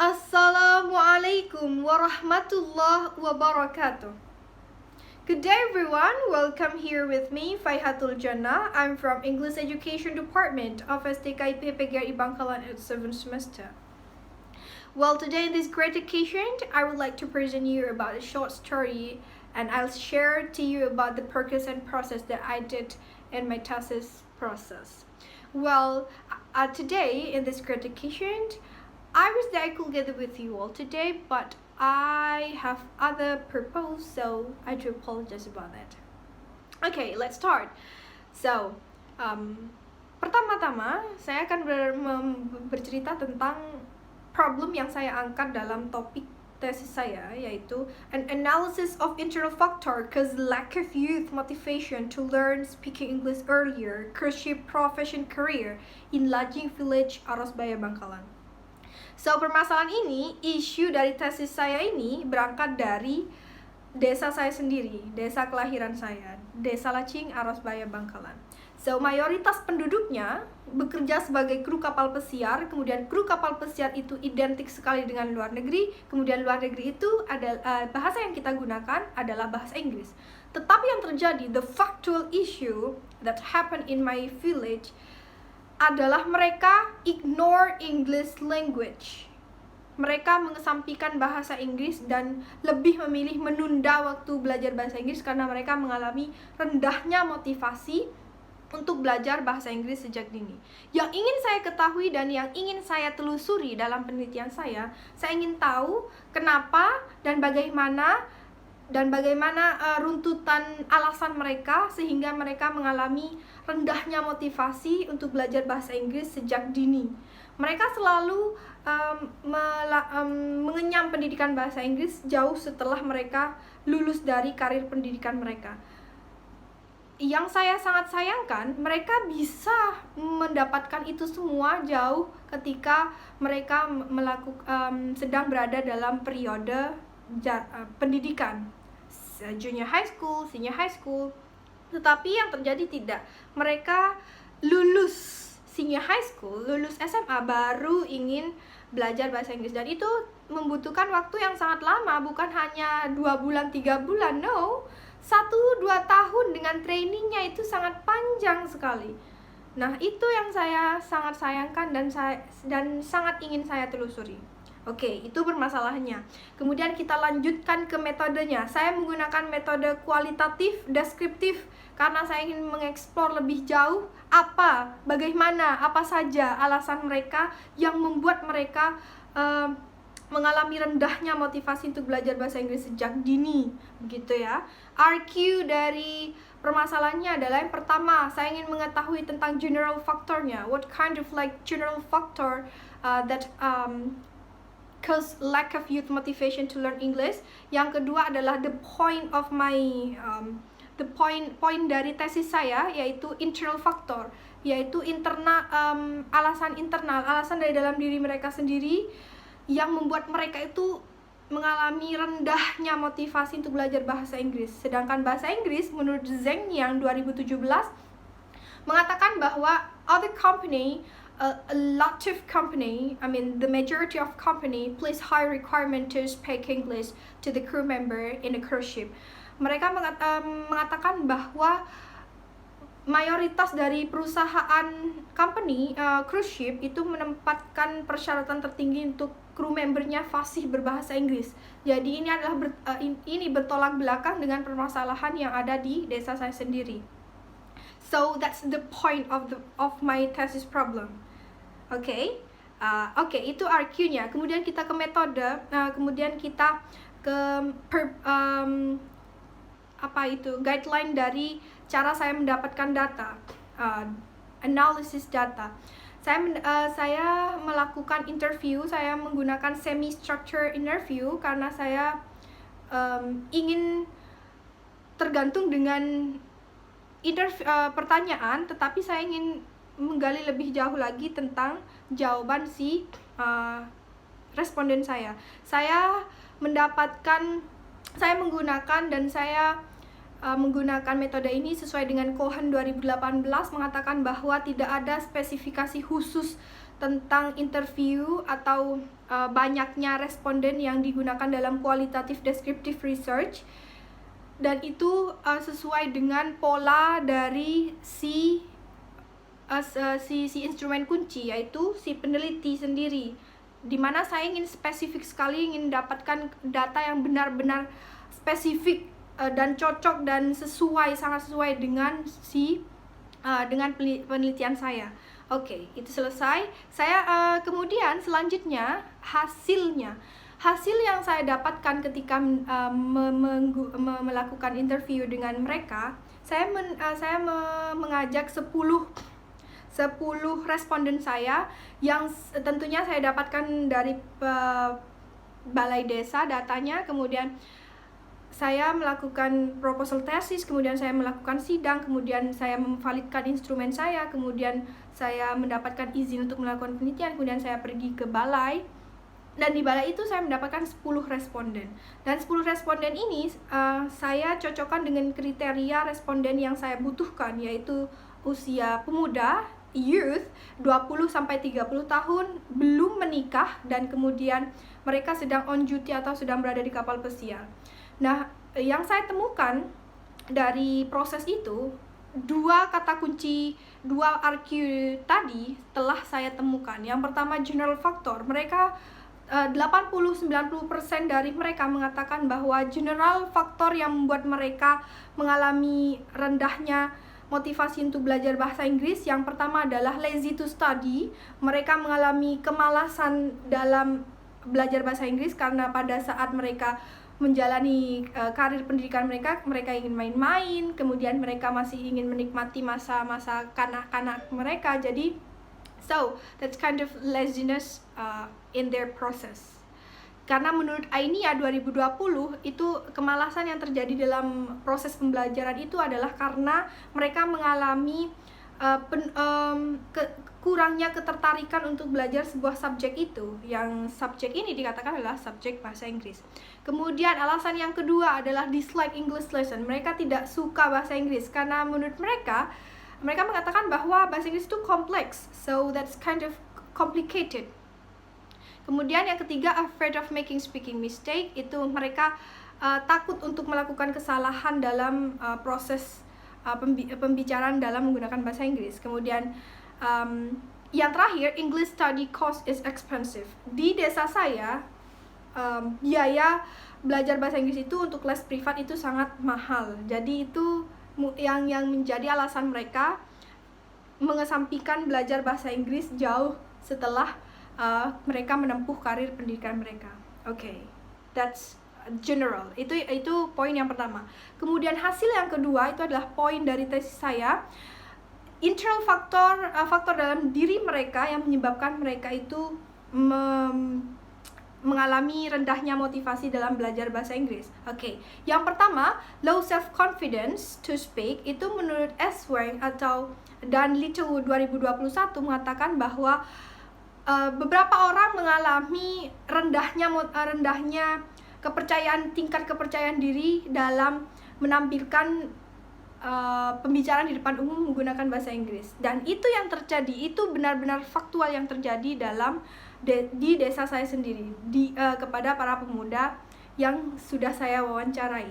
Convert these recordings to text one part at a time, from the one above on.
Assalamualaikum warahmatullahi wabarakatuh. Good day everyone, welcome here with me, Faihatul Jannah. I'm from English Education Department of STKIP PGRI Bangkalan at 7th semester. Well, today in this great occasion, I would like to present you about a short story, and I'll share to you about the purpose and process that I did in my thesis process. Well, today in this great occasion, I wish that I could gather with you all today, but I have other purpose, so I do apologize about that. Okay, let's start. So, pertama-tama saya akan bercerita tentang problem yang saya angkat dalam topik tesis saya, yaitu an analysis of internal factor cause lack of youth motivation to learn speaking English earlier, cruise ship profession career in Lajing Village, Arosbaya, Bangkalan. So, permasalahan ini, isu dari tesis saya ini berangkat dari desa saya sendiri, desa kelahiran saya, Desa Lajing, Arosbaya, Bangkalan. So, mayoritas penduduknya bekerja sebagai kru kapal pesiar, kemudian kru kapal pesiar itu identik sekali dengan luar negeri, kemudian luar negeri itu adalah bahasa yang kita gunakan adalah bahasa Inggris. Tetapi yang terjadi, the factual issue that happened in my village adalah mereka ignore English language. Mereka mengesampingkan bahasa Inggris dan lebih memilih menunda waktu belajar bahasa Inggris karena mereka mengalami rendahnya motivasi untuk belajar bahasa Inggris sejak dini. Yang ingin saya ketahui dan yang ingin saya telusuri dalam penelitian saya ingin tahu kenapa dan bagaimana runtutan alasan mereka sehingga mereka mengalami rendahnya motivasi untuk belajar bahasa Inggris sejak dini. Mereka selalu mengenyam pendidikan bahasa Inggris jauh setelah mereka lulus dari karir pendidikan mereka. Yang saya sangat sayangkan, mereka bisa mendapatkan itu semua jauh ketika mereka sedang berada dalam periode pendidikan, junior high school, senior high school. Tetapi yang terjadi tidak. Mereka lulus senior high school, lulus SMA baru ingin belajar bahasa Inggris, dan itu membutuhkan waktu yang sangat lama, bukan hanya 2 bulan, 3 bulan, no, 1-2 tahun dengan trainingnya itu sangat panjang sekali. Nah, itu yang saya sangat sayangkan dan sangat ingin saya telusuri. Oke, itu bermasalahnya. Kemudian kita lanjutkan ke metodenya. Saya menggunakan metode kualitatif, deskriptif, karena saya ingin mengeksplor lebih jauh bagaimana, apa saja alasan mereka yang membuat mereka mengalami rendahnya motivasi untuk belajar bahasa Inggris sejak dini, begitu ya. RQ dari permasalahannya adalah yang pertama, saya ingin mengetahui tentang general factornya. What kind of general factor that cause lack of youth motivation to learn English. Yang kedua adalah the point of my point dari tesis saya, yaitu internal factor, yaitu alasan dari dalam diri mereka sendiri yang membuat mereka itu mengalami rendahnya motivasi untuk belajar bahasa Inggris. Sedangkan bahasa Inggris menurut Zheng yang 2017 mengatakan bahwa the majority of company place high requirement to speak English to the crew member in a cruise ship. Mereka mengatakan bahwa mayoritas dari perusahaan company cruise ship itu menempatkan persyaratan tertinggi untuk kru membernya fasih berbahasa Inggris. Jadi ini adalah ini bertolak belakang dengan permasalahan yang ada di desa saya sendiri. So that's the point of my thesis problem. Oke, itu RQ-nya. Kemudian kita ke metode. Kemudian kita ke guideline dari cara saya mendapatkan data, analisis data. Saya melakukan interview. Saya menggunakan semi-structure interview karena saya ingin tergantung dengan pertanyaan, tetapi saya ingin menggali lebih jauh lagi tentang jawaban si responden saya. Saya menggunakan metode ini sesuai dengan Cohen 2018 mengatakan bahwa tidak ada spesifikasi khusus tentang interview atau banyaknya responden yang digunakan dalam qualitative descriptive research, dan itu sesuai dengan pola dari si instrumen kunci, yaitu si peneliti sendiri, dimana saya ingin spesifik sekali, ingin dapatkan data yang benar-benar spesifik dan cocok dan sangat sesuai dengan dengan penelitian saya. Oke, itu selesai. Saya kemudian selanjutnya hasil yang saya dapatkan ketika melakukan interview dengan mereka, saya mengajak 10 responden saya yang tentunya saya dapatkan dari balai desa datanya, kemudian saya melakukan proposal tesis, kemudian saya melakukan sidang, kemudian saya memvalidkan instrumen saya, kemudian saya mendapatkan izin untuk melakukan penelitian, kemudian saya pergi ke balai, dan di balai itu saya mendapatkan 10 responden. Dan 10 responden ini saya cocokkan dengan kriteria responden yang saya butuhkan, yaitu usia pemuda, youth, 20-30 tahun, belum menikah, dan kemudian mereka sedang on duty atau sedang berada di kapal pesiar. Nah, yang saya temukan dari proses itu, 2 kata kunci, 2 RQ tadi telah saya temukan. Yang pertama, general factor. Mereka 80-90% dari mereka mengatakan bahwa general factor yang membuat mereka mengalami rendahnya motivasi untuk belajar bahasa Inggris, yang pertama adalah lazy to study. Mereka mengalami kemalasan dalam belajar bahasa Inggris karena pada saat mereka menjalani karir pendidikan mereka ingin main-main, kemudian mereka masih ingin menikmati masa-masa kanak-kanak mereka. Jadi so that's kind of laziness in their process. Karena menurut Ainia 2020 itu kemalasan yang terjadi dalam proses pembelajaran itu adalah karena mereka mengalami kurangnya ketertarikan untuk belajar sebuah subjek itu, yang subjek ini dikatakan adalah subjek bahasa Inggris. Kemudian alasan yang kedua adalah dislike English lesson. Mereka tidak suka bahasa Inggris karena menurut mereka mengatakan bahwa bahasa Inggris itu kompleks, so that's kind of complicated. Kemudian yang ketiga, afraid of making speaking mistake, itu mereka takut untuk melakukan kesalahan dalam proses pembicaraan dalam menggunakan bahasa Inggris. Kemudian yang terakhir, English study cost is expensive. Di desa saya biaya belajar bahasa Inggris itu untuk les privat itu sangat mahal. Jadi itu yang menjadi alasan mereka mengesampingkan belajar bahasa Inggris jauh setelah mereka menempuh karir pendidikan mereka. Oke, that's general. Itu poin yang pertama. Kemudian hasil yang kedua itu adalah poin dari tesis saya. Internal faktor dalam diri mereka yang menyebabkan mereka itu mengalami rendahnya motivasi dalam belajar bahasa Inggris. Oke, yang pertama, low self confidence to speak. Itu menurut S. Wang dan Littlewood 2021 mengatakan bahwa beberapa orang mengalami rendahnya tingkat kepercayaan diri dalam menampilkan pembicaraan di depan umum menggunakan bahasa Inggris. Dan itu yang terjadi, itu benar-benar faktual yang terjadi di desa saya sendiri, kepada para pemuda yang sudah saya wawancarai.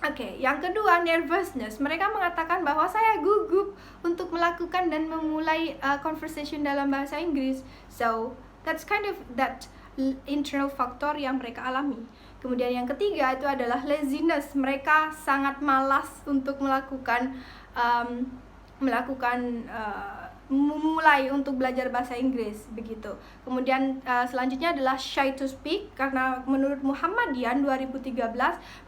Oke, yang kedua, nervousness. Mereka mengatakan bahwa saya gugup untuk melakukan dan memulai conversation dalam bahasa Inggris. So, that's kind of that internal factor yang mereka alami. Kemudian yang ketiga itu adalah laziness. Mereka sangat malas untuk memulai untuk belajar bahasa Inggris, begitu. Kemudian selanjutnya adalah shy to speak, karena menurut Muhammadian 2013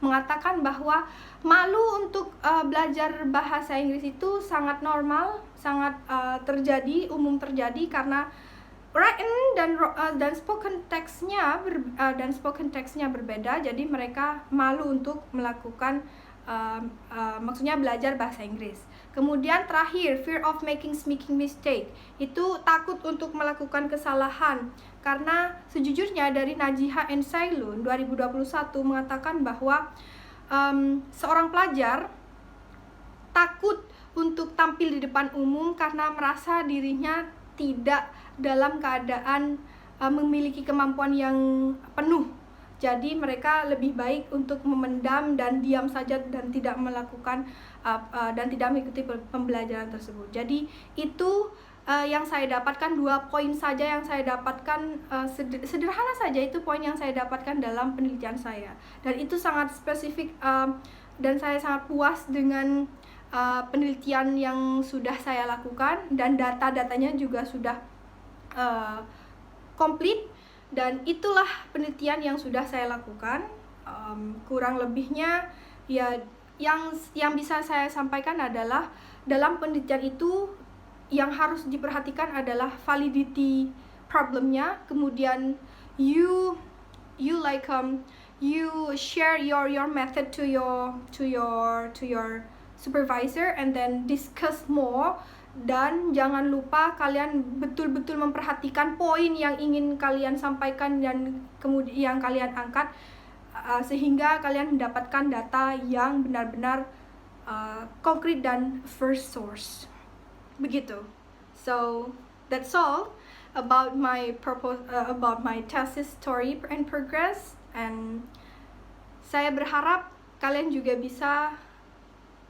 mengatakan bahwa malu untuk belajar bahasa Inggris itu sangat normal, sangat umum terjadi karena written dan spoken text-nya berbeda, jadi mereka malu untuk melakukan maksudnya belajar bahasa Inggris. Kemudian terakhir, fear of making speaking mistake, itu takut untuk melakukan kesalahan, karena sejujurnya dari Najiha and Sailun 2021 mengatakan bahwa seorang pelajar takut untuk tampil di depan umum karena merasa dirinya tidak dalam keadaan memiliki kemampuan yang penuh. Jadi mereka lebih baik untuk memendam dan diam saja dan tidak melakukan dan tidak mengikuti pembelajaran tersebut. Jadi itu yang saya dapatkan, 2 poin saja yang saya dapatkan, sederhana saja itu poin yang saya dapatkan dalam penelitian saya. Dan itu sangat spesifik dan saya sangat puas dengan penelitian yang sudah saya lakukan, dan data-datanya juga sudah komplit, dan itulah penelitian yang sudah saya lakukan. Kurang lebihnya ya yang bisa saya sampaikan adalah dalam penelitian itu yang harus diperhatikan adalah validity problemnya, kemudian you share your method to your supervisor and then discuss more. Dan jangan lupa kalian betul-betul memperhatikan poin yang ingin kalian sampaikan dan kemudian yang kalian angkat, sehingga kalian mendapatkan data yang benar-benar konkret dan first source. Begitu. So that's all about my thesis story and progress, and saya berharap kalian juga bisa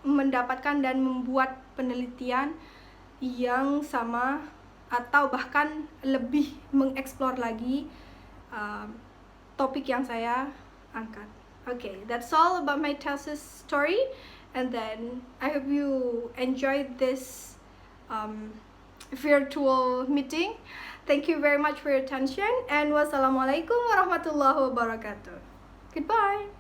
mendapatkan dan membuat penelitian yang sama atau bahkan lebih mengeksplor lagi topik yang saya angkat. Okay, that's all about my thesis story, and then I hope you enjoyed this virtual meeting. Thank you very much for your attention, and wassalamualaikum warahmatullahi wabarakatuh. Goodbye.